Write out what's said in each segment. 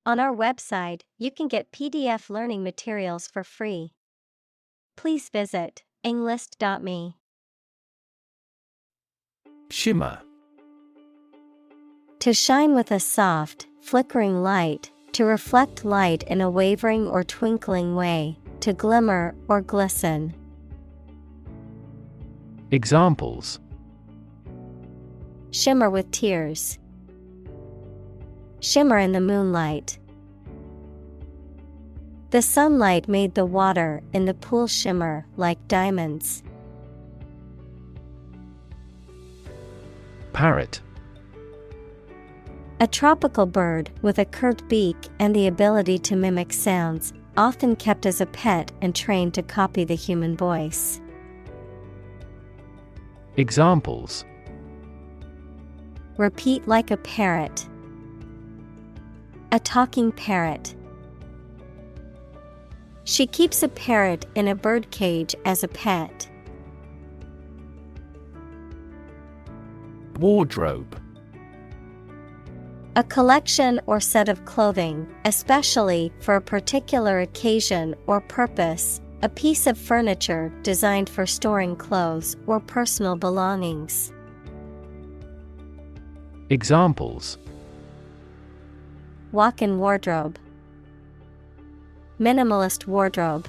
On our website, you can get PDF learning materials for free. Please visit englist.me. Shimmer. To shine with a soft, flickering light, to reflect light in a wavering or twinkling way, to glimmer or glisten. Examples: Shimmer with tears. Shimmer in the moonlight. The sunlight made the water in the pool shimmer like diamonds. Parrot. A tropical bird with a curved beak and the ability to mimic sounds, often kept as a pet and trained to copy the human voice. Examples: Repeat like a parrot. A talking parrot. She keeps a parrot in a birdcage as a pet. Wardrobe. A collection or set of clothing, especially for a particular occasion or purpose, a piece of furniture designed for storing clothes or personal belongings. Examples: Walk-in wardrobe. Minimalist wardrobe.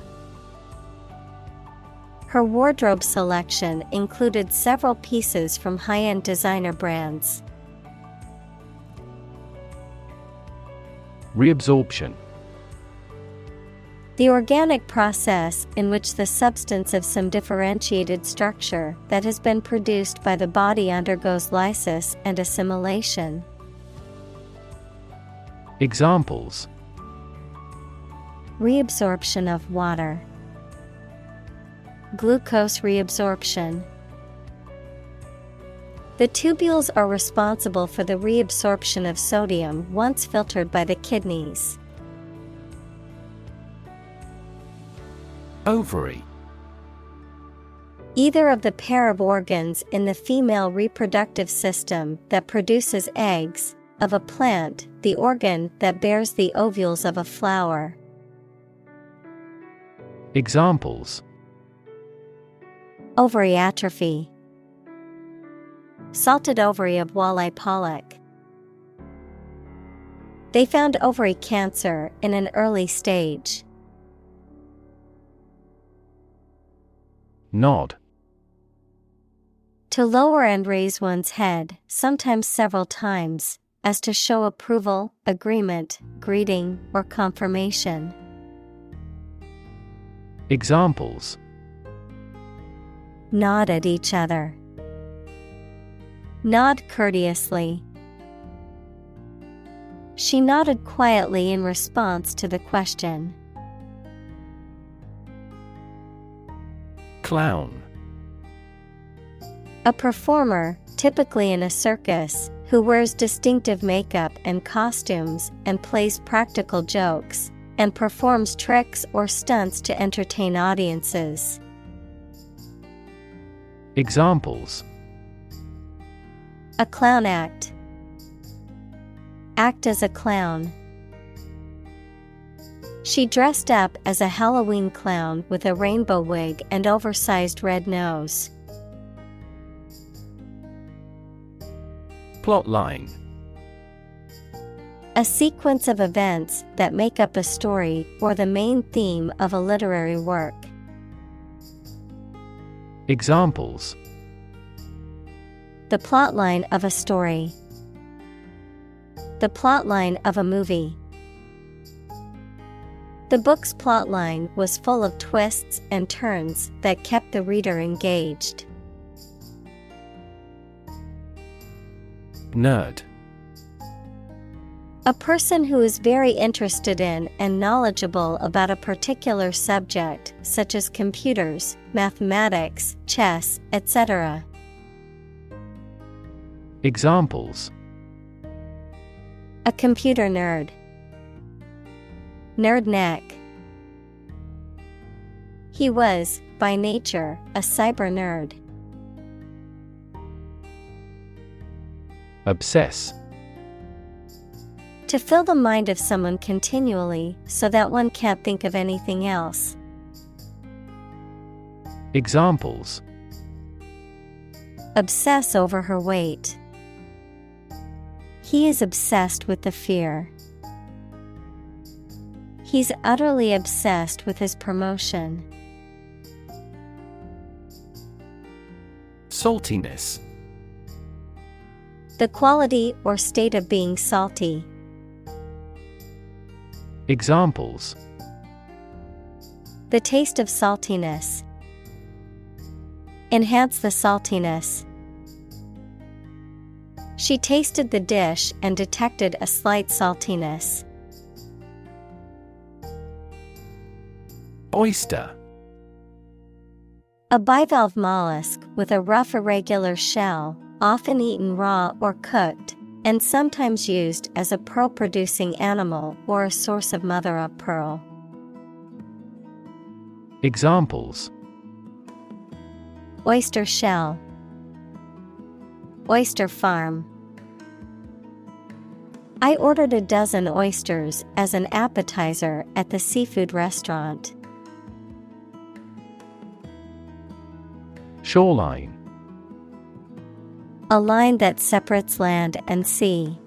Her wardrobe selection included several pieces from high-end designer brands. Reabsorption. The organic process in which the substance of some differentiated structure that has been produced by the body undergoes lysis and assimilation. Examples: Reabsorption of water. Glucose reabsorption. The tubules are responsible for the reabsorption of sodium once filtered by the kidneys. Ovary. Either of the pair of organs in the female reproductive system that produces eggs, of a plant, the organ that bears the ovules of a flower. Examples: Ovary atrophy. Salted ovary of walleye pollock. They found ovary cancer in an early stage. Nod. To lower and raise one's head, sometimes several times, as to show approval, agreement, greeting, or confirmation. Examples: Nod at each other. Nod courteously. She nodded quietly in response to the question. Clown. A performer, typically in a circus, who wears distinctive makeup and costumes and plays practical jokes, and performs tricks or stunts to entertain audiences. Examples: A clown act. Act as a clown. She dressed up as a Halloween clown with a rainbow wig and oversized red nose. Plotline. A sequence of events that make up a story or the main theme of a literary work. Examples: The plotline of a story. The plotline of a movie. The book's plotline was full of twists and turns that kept the reader engaged. Nerd. A person who is very interested in and knowledgeable about a particular subject, such as computers, mathematics, chess, etc. Examples: A computer nerd. Nerd neck. He was, by nature, a cyber nerd. Obsess. To fill the mind of someone continually so that one can't think of anything else. Examples: Obsess over her weight. He is obsessed with the fear. He's utterly obsessed with his promotion. Saltiness. The quality or state of being salty. Examples: The taste of saltiness. Enhance the saltiness. She tasted the dish and detected a slight saltiness. Oyster. A bivalve mollusk with a rough irregular shell, often eaten raw or cooked, and sometimes used as a pearl-producing animal or a source of mother-of-pearl. Examples: Oyster shell. Oyster farm. I ordered a dozen oysters as an appetizer at the seafood restaurant. Shoreline. A line that separates land and sea.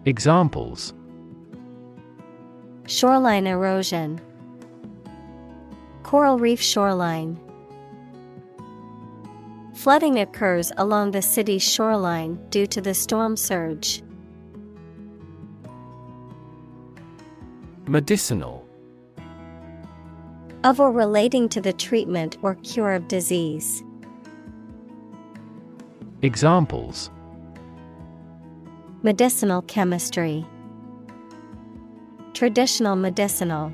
Examples: Shoreline erosion. Coral reef shoreline. Flooding occurs along the city's shoreline due to the storm surge. Medicinal. Of or relating to the treatment or cure of disease. Examples: Medicinal chemistry. Traditional medicinal.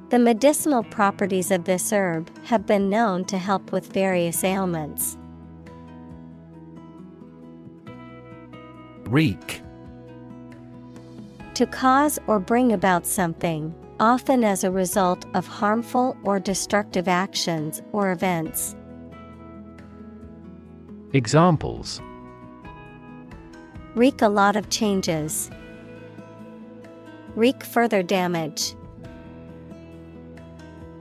The medicinal properties of this herb have been known to help with various ailments. Wreak. To cause or bring about something, often as a result of harmful or destructive actions or events. Examples: Wreak a lot of changes. Wreak further damage.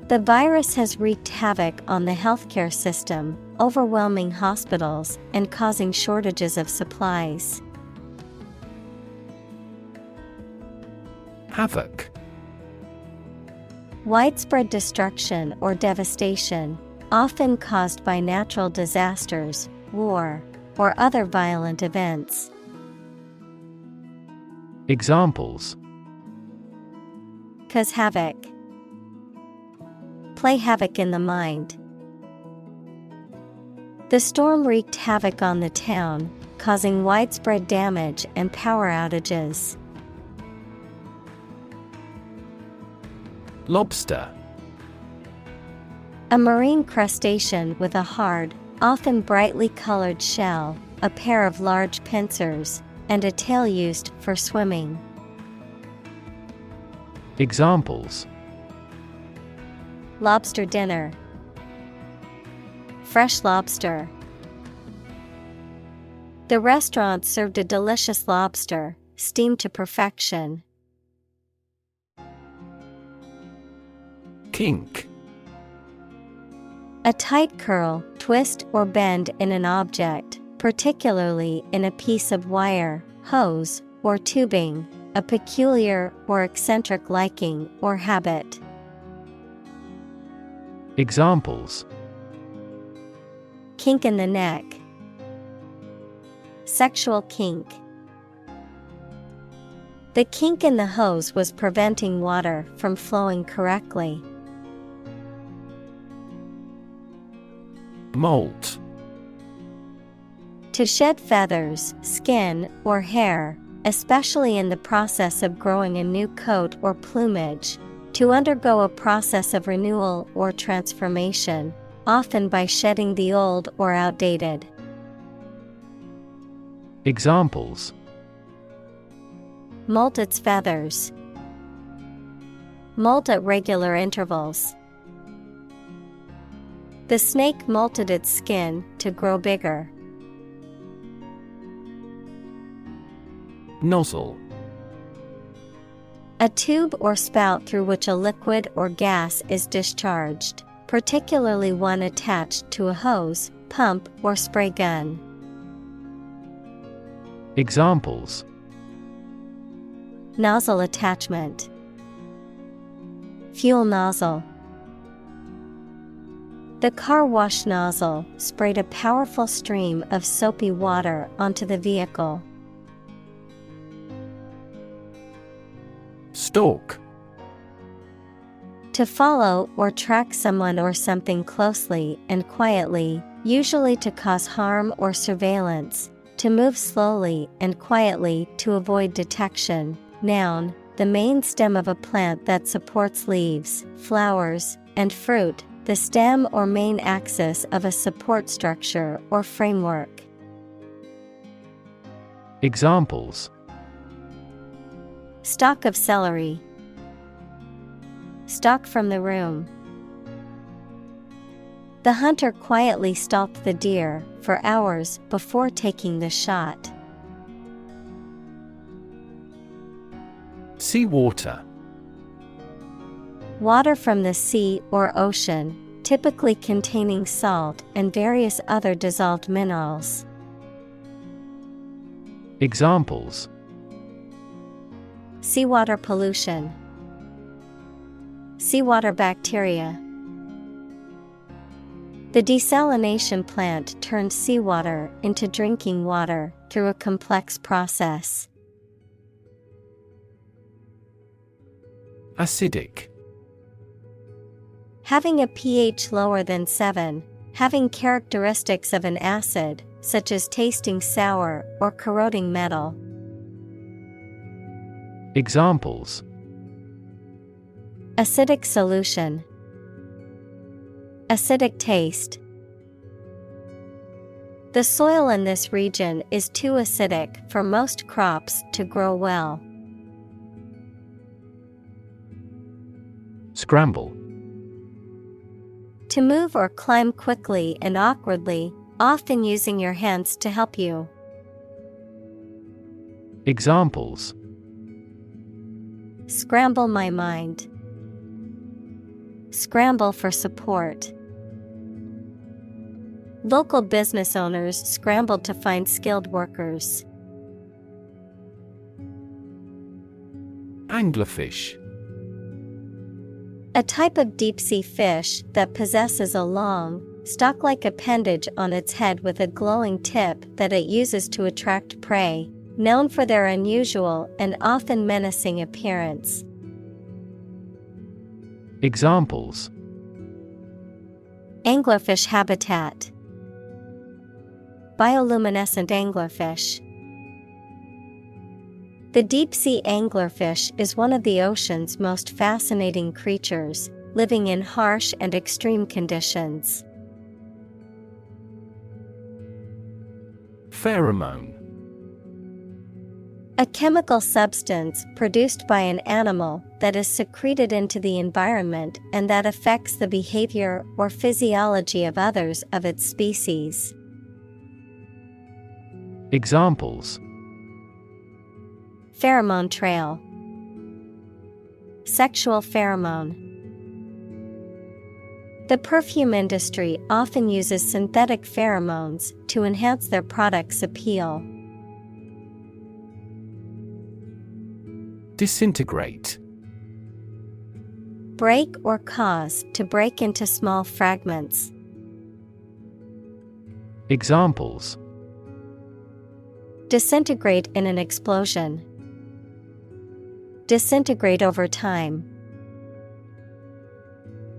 The virus has wreaked havoc on the healthcare system, overwhelming hospitals and causing shortages of supplies. Havoc. Widespread destruction or devastation, often caused by natural disasters, war, or other violent events. Examples: Cause havoc. Play havoc in the mind. The storm wreaked havoc on the town, causing widespread damage and power outages. Lobster. A marine crustacean with a hard, often brightly colored shell, a pair of large pincers, and a tail used for swimming. Examples: Lobster dinner. Fresh lobster. The restaurant served a delicious lobster, steamed to perfection. Kink. A tight curl, twist, or bend in an object, particularly in a piece of wire, hose, or tubing, a peculiar or eccentric liking or habit. Examples: Kink in the neck. Sexual kink. The kink in the hose was preventing water from flowing correctly. Molt. To shed feathers, skin, or hair, especially in the process of growing a new coat or plumage. To undergo a process of renewal or transformation, often by shedding the old or outdated. Examples: Molt its feathers. Molt at regular intervals. The snake molted its skin to grow bigger. Nozzle. A tube or spout through which a liquid or gas is discharged, particularly one attached to a hose, pump, or spray gun. Examples: Nozzle attachment. Fuel nozzle. The car wash nozzle sprayed a powerful stream of soapy water onto the vehicle. Stalk. To follow or track someone or something closely and quietly, usually to cause harm or surveillance, to move slowly and quietly to avoid detection. Noun, the main stem of a plant that supports leaves, flowers, and fruit, the stem or main axis of a support structure or framework. Examples: Stalk of celery. Stalk from the room. The hunter quietly stalked the deer for hours before taking the shot. Seawater. Water from the sea or ocean, typically containing salt and various other dissolved minerals. Examples: Seawater pollution. Seawater bacteria. The desalination plant turned seawater into drinking water through a complex process. Acidic. Having a pH lower than 7, having characteristics of an acid, such as tasting sour or corroding metal. Examples: Acidic solution. Acidic taste. The soil in this region is too acidic for most crops to grow well. Scramble. To move or climb quickly and awkwardly, often using your hands to help you. Examples: Scramble my mind. Scramble for support. Local business owners scrambled to find skilled workers. Anglerfish. A type of deep-sea fish that possesses a long, stalk-like appendage on its head with a glowing tip that it uses to attract prey, known for their unusual and often menacing appearance. Examples: Anglerfish habitat. Bioluminescent anglerfish. The deep-sea anglerfish is one of the ocean's most fascinating creatures, living in harsh and extreme conditions. Pheromone. A chemical substance produced by an animal that is secreted into the environment and that affects the behavior or physiology of others of its species. Examples: Pheromone trail. Sexual pheromone. The perfume industry often uses synthetic pheromones to enhance their products' appeal. Disintegrate. Break or cause to break into small fragments. Examples: Disintegrate in an explosion. Disintegrate over time.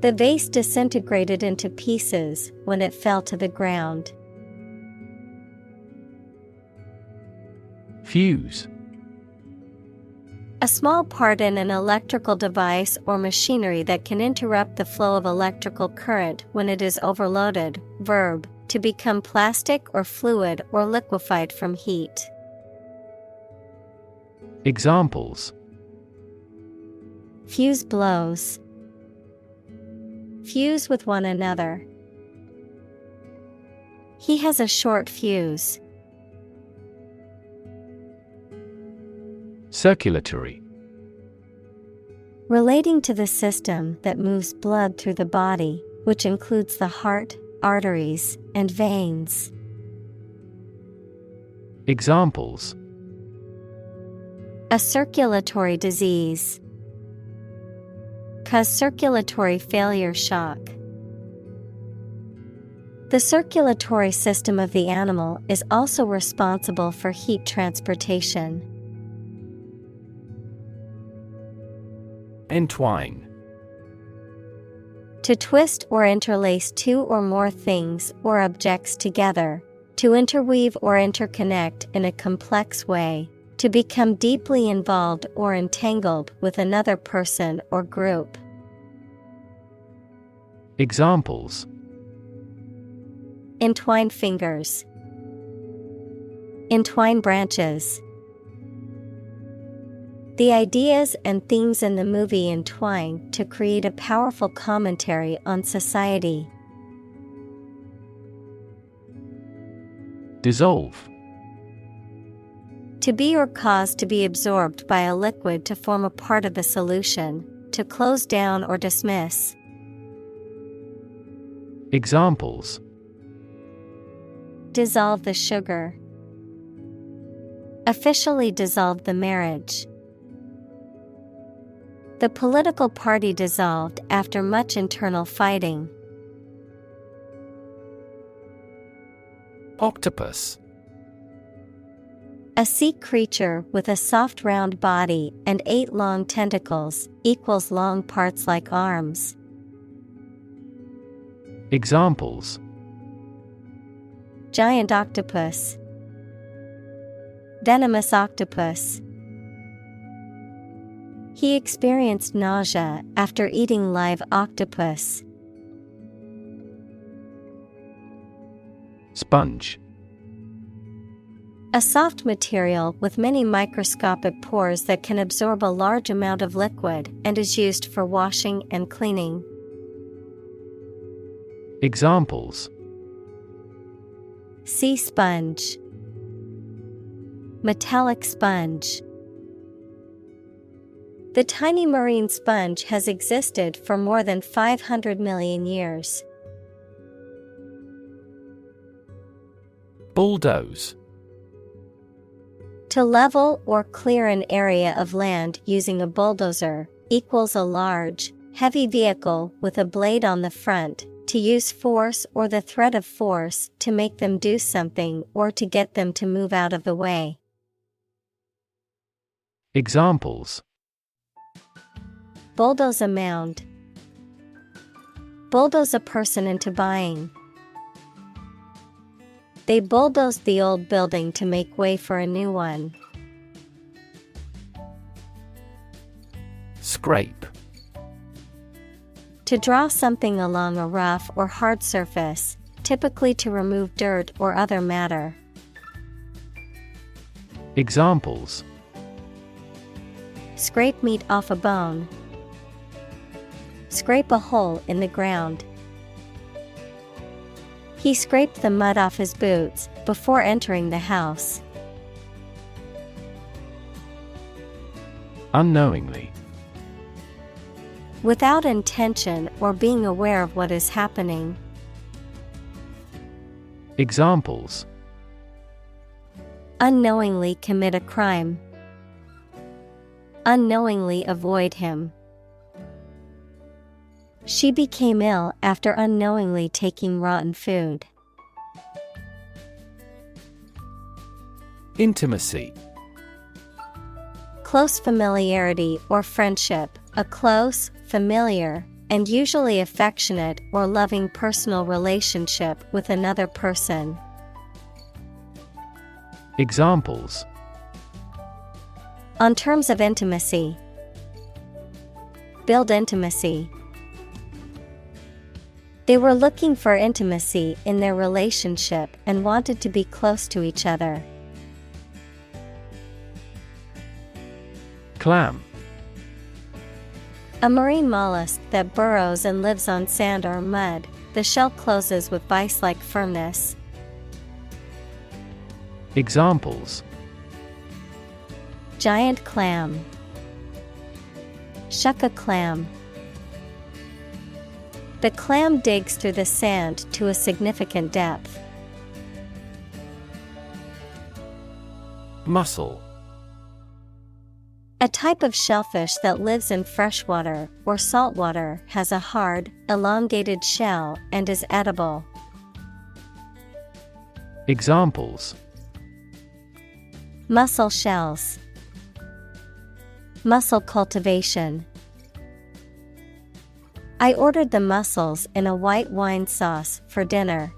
The vase disintegrated into pieces when it fell to the ground. Fuse. A small part in an electrical device or machinery that can interrupt the flow of electrical current when it is overloaded. Verb, to become plastic or fluid or liquefied from heat. Examples: Fuse blows. Fuse with one another. He has a short fuse. Circulatory. Relating to the system that moves blood through the body, which includes the heart, arteries, and veins. Examples: A circulatory disease. Cause circulatory failure shock. The circulatory system of the animal is also responsible for heat transportation. Entwine. To twist or interlace two or more things or objects together, to interweave or interconnect in a complex way, to become deeply involved or entangled with another person or group. Examples: Entwine fingers. Entwine branches. The ideas and themes in the movie entwine to create a powerful commentary on society. Dissolve. To be or cause to be absorbed by a liquid to form a part of the solution, to close down or dismiss. Examples: Dissolve the sugar. Officially dissolved the marriage. The political party dissolved after much internal fighting. Octopus. A sea creature with a soft round body and 8 long tentacles, equals long parts like arms. Examples: Giant octopus. Venomous octopus. He experienced nausea after eating live octopus. Sponge. A soft material with many microscopic pores that can absorb a large amount of liquid and is used for washing and cleaning. Examples: Sea sponge. Metallic sponge. The tiny marine sponge has existed for more than 500 million years. Bulldoze. To level or clear an area of land using a bulldozer, equals a large, heavy vehicle with a blade on the front, to use force or the threat of force to make them do something or to get them to move out of the way. Examples: Bulldoze a mound. Bulldoze a person into buying. They bulldozed the old building to make way for a new one. Scrape. To draw something along a rough or hard surface, typically to remove dirt or other matter. Examples: Scrape meat off a bone. Scrape a hole in the ground. He scraped the mud off his boots before entering the house. Unknowingly. Without intention or being aware of what is happening. Examples: Unknowingly commit a crime. Unknowingly avoid him. She became ill after unknowingly taking rotten food. Intimacy. Close familiarity or friendship, a close, familiar, and usually affectionate or loving personal relationship with another person. Examples: On terms of intimacy. Build intimacy. They were looking for intimacy in their relationship and wanted to be close to each other. Clam. A marine mollusk that burrows and lives on sand or mud. The shell closes with vice-like firmness. Giant clam. Shuck a clam. The clam digs through the sand to a significant depth. Mussel. A type of shellfish that lives in freshwater or saltwater, has a hard, elongated shell and is edible. Examples: Mussel shells. Mussel cultivation. I ordered the mussels in a white wine sauce for dinner.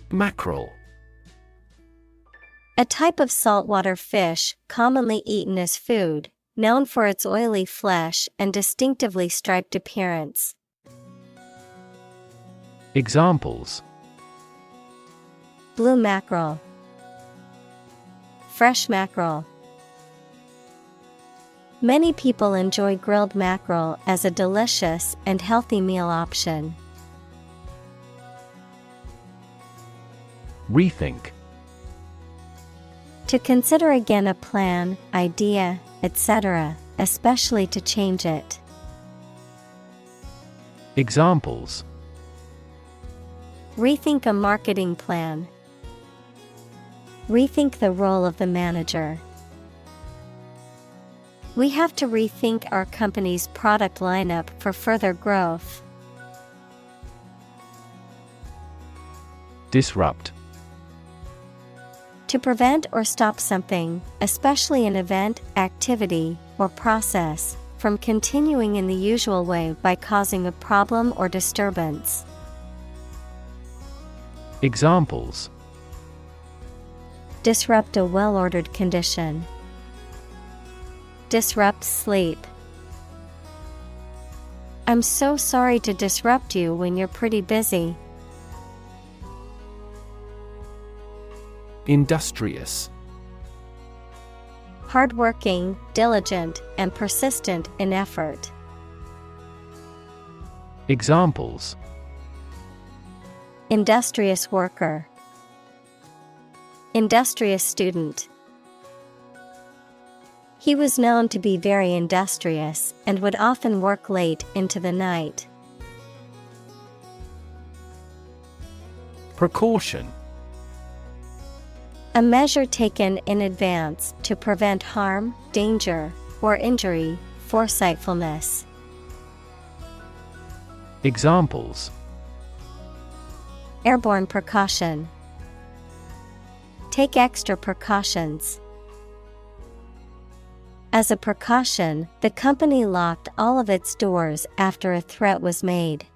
Mackerel. A type of saltwater fish commonly eaten as food, known for its oily flesh and distinctively striped appearance. Examples: Blue mackerel. Fresh mackerel. Many people enjoy grilled mackerel as a delicious and healthy meal option. Rethink. To consider again a plan, idea, etc., especially to change it. Examples: Rethink a marketing plan. Rethink the role of the manager. We have to rethink our company's product lineup for further growth. Disrupt. To prevent or stop something, especially an event, activity, or process, from continuing in the usual way by causing a problem or disturbance. Examples: Disrupt a well-ordered condition. Disrupt sleep. I'm so sorry to disrupt you when you're pretty busy. Industrious. Hardworking, diligent, and persistent in effort. Examples: Industrious worker. Industrious student. He was known to be very industrious and would often work late into the night. Precaution. A measure taken in advance to prevent harm, danger, or injury, foresightfulness. Examples: Airborne precaution. Take extra precautions. As a precaution, the company locked all of its doors after a threat was made.